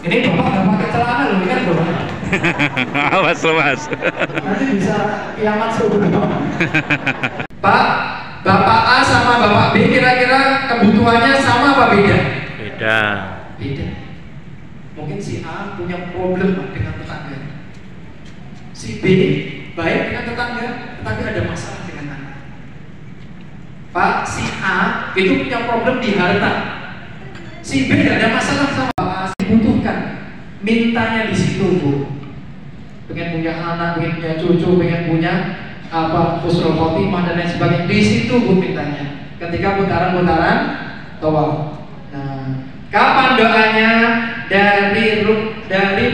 Ini bapak nggak pakai celana loh, kan bapak? Awas lo mas. Nanti bisa kiamat subuh. Pak, bapak A sama bapak B kira-kira kebutuhannya sama apa beda? Beda. Beda. Mungkin si A punya problem dengan tetangga, si B baik dengan tetangga, tetapi ada masalah dengan anak. Pak, si A itu punya problem di harta, si B tidak ada masalah sama Pak A, dibutuhkan, mintanya di situ Bu. Pengen punya anak, pengen punya cucu, pengen punya apa husnul khotimah dan lain sebagainya, di situ Bu mintanya. Ketika putaran-putaran tawaf. Nah, kapan doanya? Dari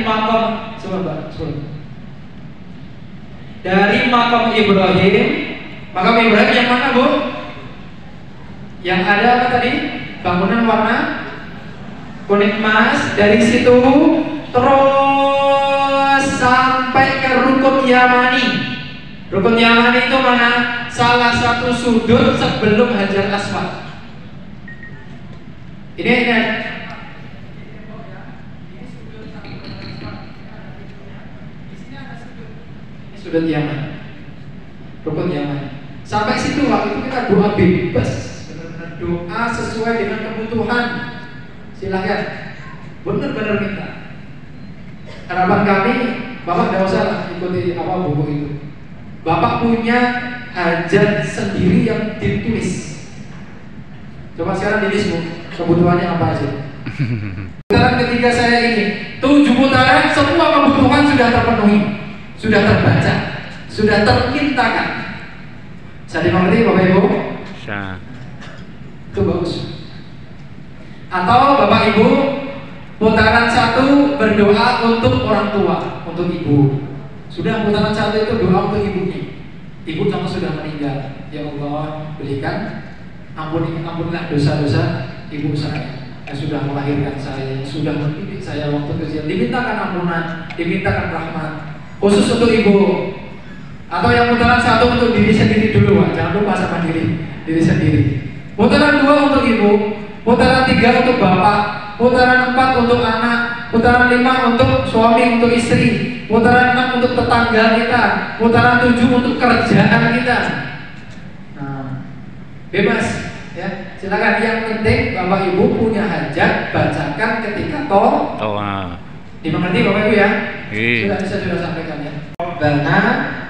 makom dari makom Ibrahim. Makom Ibrahim yang mana Bu? Yang ada apa tadi? Bangunan warna kuning emas. Dari situ terus sampai ke Rukun Yamani. Rukun Yamani itu mana? Salah satu sudut sebelum Hajar Aswad. Ini sudut Yaman, Rukun Yaman. Sampai situ waktu itu kita doa bebas, benar-benar doa sesuai dengan kebutuhan. Silahkan, benar-benar minta. Harapan kami, Bapak tidak usah ikuti apa buku itu. Bapak punya hajat sendiri yang ditulis. Coba sekarang tulis Bu, kebutuhannya apa aja. Putaran ketiga saya ini, 7 putaran semua kebutuhan sudah terpenuhi, sudah terbaca, sudah termintakan. Bisa dimengerti Bapak Ibu? Bisa. Itu bagus. Atau Bapak Ibu, putaran 1 berdoa untuk orang tua, untuk ibu. Sudah putaran 1 itu doa untuk ibunya. Ibu kamu sudah meninggal, ya Allah berikan ampunilah dosa-dosa ibu saya yang sudah melahirkan saya, yang sudah mendidik saya waktu kecil. Dimintakan ampunan, dimintakan rahmat. Khusus untuk ibu. Atau yang putaran 1 untuk diri sendiri dulu, Pak. Jangan lupa sama diri sendiri. Putaran 2 untuk ibu, putaran 3 untuk bapak, putaran 4 untuk anak, putaran 5 untuk suami, untuk istri, putaran 6 untuk tetangga kita, putaran 7 untuk kerjaan kita. Nah, bebas ya. Silakan, yang penting Bapak Ibu punya hajat bacakan ketika Toa. dimengerti Bapak Ibu ya? Iya. Sudah sampaikan ya. Rabbana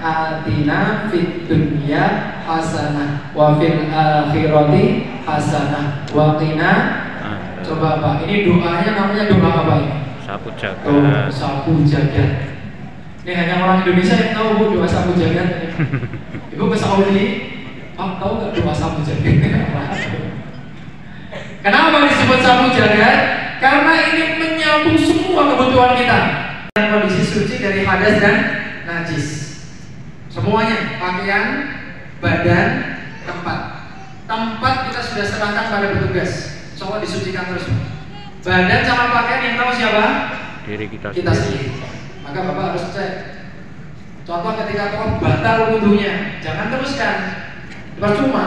atina fid dunya hasanah wa fil akhirati hasanah wa qina. Coba Pak, ini doanya namanya doa apa ini? Sapu jagat. Oh, sapu jagat. Ini hanya orang Indonesia yang tahu Bu doa sapu jagat. Ibu ke Saudi, tahu nggak doa sapu jagat? Kenapa disebut sapu jagat? Karena ini menyapu semua kebutuhan kita. Kondisi suci dari hadas dan najis. Semuanya, pakaian, badan, tempat. Tempat kita sudah serahkan pada petugas. Soal disucikan terus. Badan sama pakaian yang tahu siapa? Diri kita Sendiri. Maka Bapak harus cek. Contoh ketika tawaf batal wudunya, jangan teruskan. Percuma.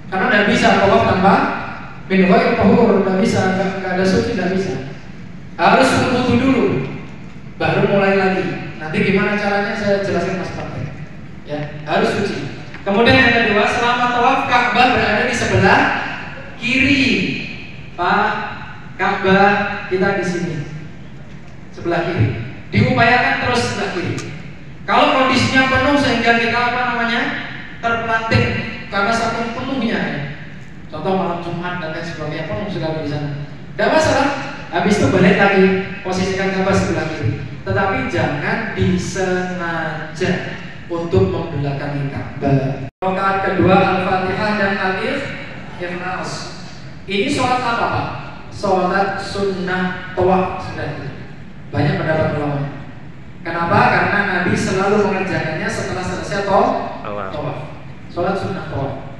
Karena tidak bisa tawaf tanpa min ghairi tahur, tidak bisa, nggak ada suci, tidak bisa. Harus wudu dulu, baru mulai lagi. Nanti gimana caranya saya jelaskan Mas Praktek. Ya, harus suci. Kemudian yang kedua, selama tawaf Ka'bah berada di sebelah kiri. Pak, Ka'bah kita di sini, sebelah kiri. Diupayakan terus sebelah kiri. Kalau kondisinya penuh sehingga kita terpelanting karena saking penuhnya. Contoh malam Jumat dan lain sebagainya penuh sekali di sana. Tidak masalah. Habis itu balik lagi, posisikan Ka'bah sebelah kiri. Tetapi jangan disengaja untuk membelakangi Ka'bah. Rakaat kedua Al-Fatihah dan Al-Ikhlas. Ini sholat apa Pak? Sholat sunnah tawaf sudah. Banyak pendapat ulama. Kenapa? Karena Nabi selalu mengerjakannya setelah selesai tawaf. Sholat sunnah tawaf.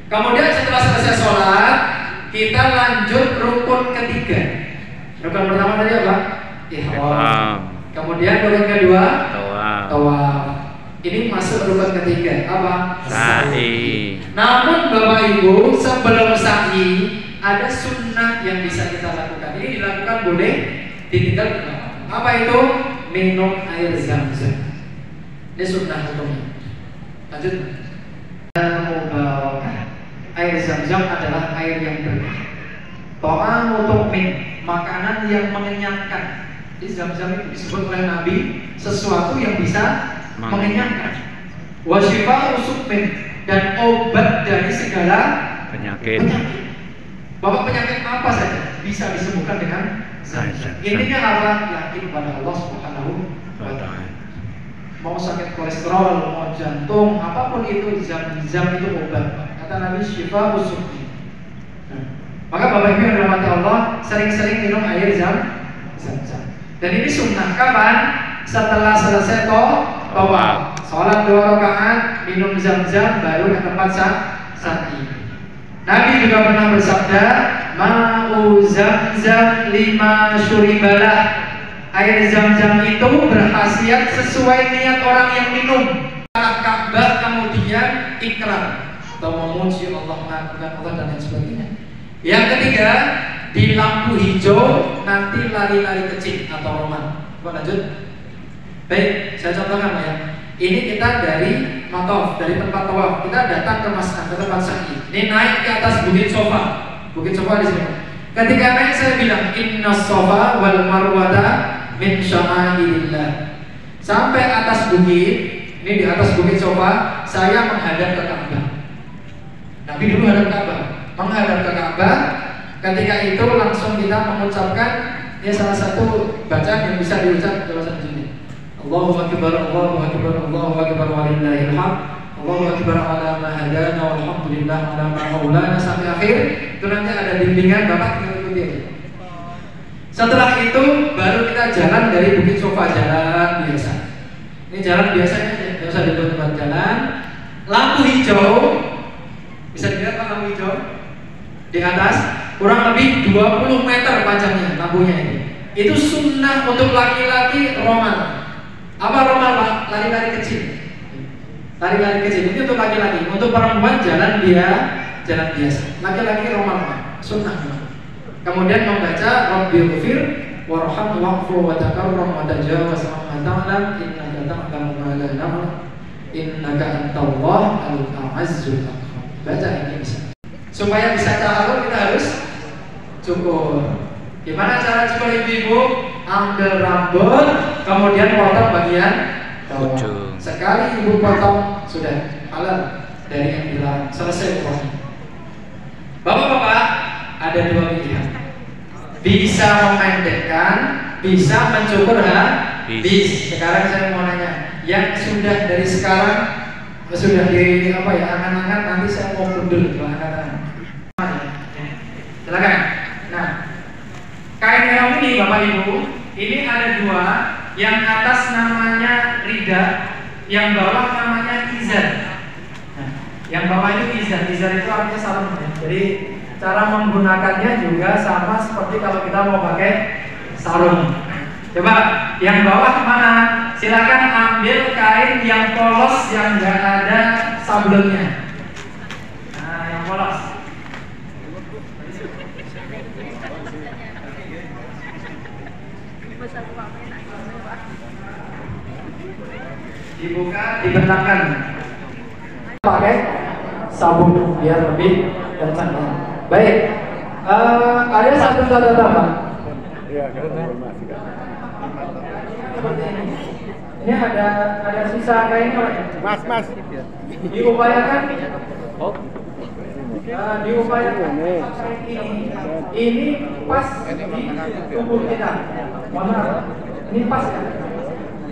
Kemudian setelah selesai sholat, kita lanjut rukun ketiga. Rukun pertama tadi apa? Ihram. Kemudian rukun kedua tawaf. Ini masuk rukun ketiga apa? Sa'i. Namun Bapak Ibu, sebelum sa'i ada sunnah yang bisa kita lakukan. Ini dilakukan boleh ditinggal tidak apa. Apa itu? Minum air zam-zam. Ini sunnah hukumnya. Lanjut. Mubarakah. Air zam-zam adalah air yang berkah. Ta'amu tu'min, makanan yang mengenyangkan. Di zam-zam itu disebut oleh Nabi sesuatu yang bisa mengenyangkan. Wa syifa'u suqmin, dan obat dari segala penyakit. Bahwa penyakit apa saja bisa disembuhkan dengan zam-zam. Intinya apa? Yakin pada Allah Subhanahu wa ta'ala. Mau sakit kolesterol, mau jantung, apapun itu zam-zam itu obat. Kata Nabi syifa'u suqmin. Maka Bapak Ibu yang dirahmati Allah, sering-sering minum air zam-zam. Dan ini sunnah kapan? Setelah selesai tawaf, sholat 2 rakaat, minum zam-zam, baru ke tempat sa'i. Nabi juga pernah bersabda, ma'u zam-zam lima syuribalah. Air zam-zam itu berkhasiat sesuai niat orang yang minum. Ka'bah kemudian ikrar atau memuji Allah, mengagungkan Allah dan lain sebagainya. Yang ketiga, di lampu hijau nanti lari-lari kecil atau roman. Lanjut. Baik, saya contohkan ya. Ini kita dari mataf, dari tempat tawaf. Kita datang ke masjid, ke tempat sa'i. Ini naik ke atas bukit sofa. Bukit sofa di sini. Ketika naik saya bilang inna sofa wal marwata min sya'airillah. Sampai atas bukit, ini di atas bukit sofa, saya menghadap ke Ka'bah. Nabi dulu hadap Ka'bah, menghadap ke Ka'bah. Ketika itu langsung kita mengucapkan ya salah satu bacaan yang bisa diucap dalam bahasa Indonesia. Allahu akbar, Allahu akbar, Allahu akbar walillahil hamd. Allahu akbar ala ma hadana walhamdulillah ala ma maulana sampai akhir. Itu nanti ada bimbingan Bapak tinggal ikuti aja. Setelah itu baru kita jalan dari bukit sofa, jalan biasa. Ini jalan biasanya, tidak usah dibuat jalan. Lampu hijau, bisa dilihat Pak lampu hijau di atas. Kurang lebih 20 meter panjangnya lampunya ini. Itu sunnah untuk laki-laki roman. Apa roman Pak? Lari-lari kecil. Lari-lari kecil ini untuk laki-laki. Untuk perempuan jalan biasa. Laki-laki roman Pak. Sunnah. Kemudian membaca Rabbighfir warham wa'fu wa takarram wa tajawaz amma ta'lam innaka ta'lamu ma la na'lam innaka antallah al-a'izzul akram. Baca ini bisa. Supaya bisa tahu kita harus cukur. Gimana cara cukur ibu-ibu? Ambil rambut, kemudian potong bagian bawah. Sekali ibu potong sudah halal dari yang dilarang. Selesai pokoknya. Bapak-bapak ada 2 pilihan. Bisa memendekkan, bisa mencukur habis. Sekarang saya mau nanya, yang sudah dari sekarang sudah di apa ya angan-angan nanti saya mau gundul itu angan-angan. Silakan. Nah, kain merah ini Bapak Ibu, ini ada 2, yang atas namanya rida, yang bawah namanya izar. Nah, yang bawah itu izar itu artinya sarung. Jadi cara menggunakannya juga sama seperti kalau kita mau pakai sarung. Coba yang bawah mana? Silakan ambil kain yang polos yang nggak ada sablonnya. Nah, yang polos. Dibuka, dibentangkan. Pakai sabun biar lebih kencang. Baik. Ada satu catatan Pak. Iya, seperti ini. Ini ada sisa kainnya Pak. Mas. Diupayakan. Diupayakan ini pas di tubuh kita. Mana? Ini pas ya.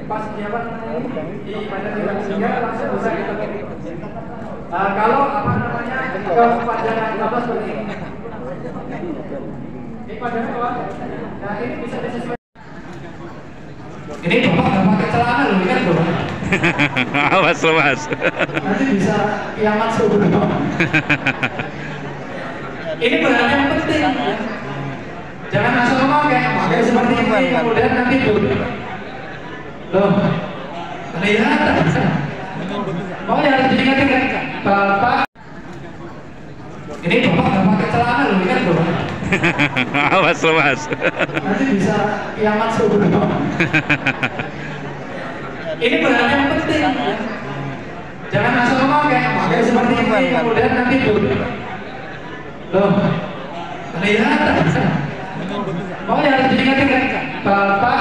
Pas di apa namanya di badan kita sehingga langsung bisa kita. Kalau apa namanya kepanjangan apa seperti ini. Ini padanya Pak. Nah ini bisa disesuaikan. Ini Bapak nggak pakai celana loh, kan Bapak? Awas loh Mas. Nanti bisa kiamat subuh. Ini bahan yang penting. Jangan asal pakai seperti ini kemudian nanti dulu. Loh, kelihatan. Mau ya harus diingatkan Bapak. Ini Bapak nggak pakai celana loh, kan Bapak? Awas lo mas. Nanti bisa kiamat subuh. Ini bahan yang penting ya. Jangan asal pakai seperti ini kemudian nanti loh kelihatan. Mau harus diingatkan Bapak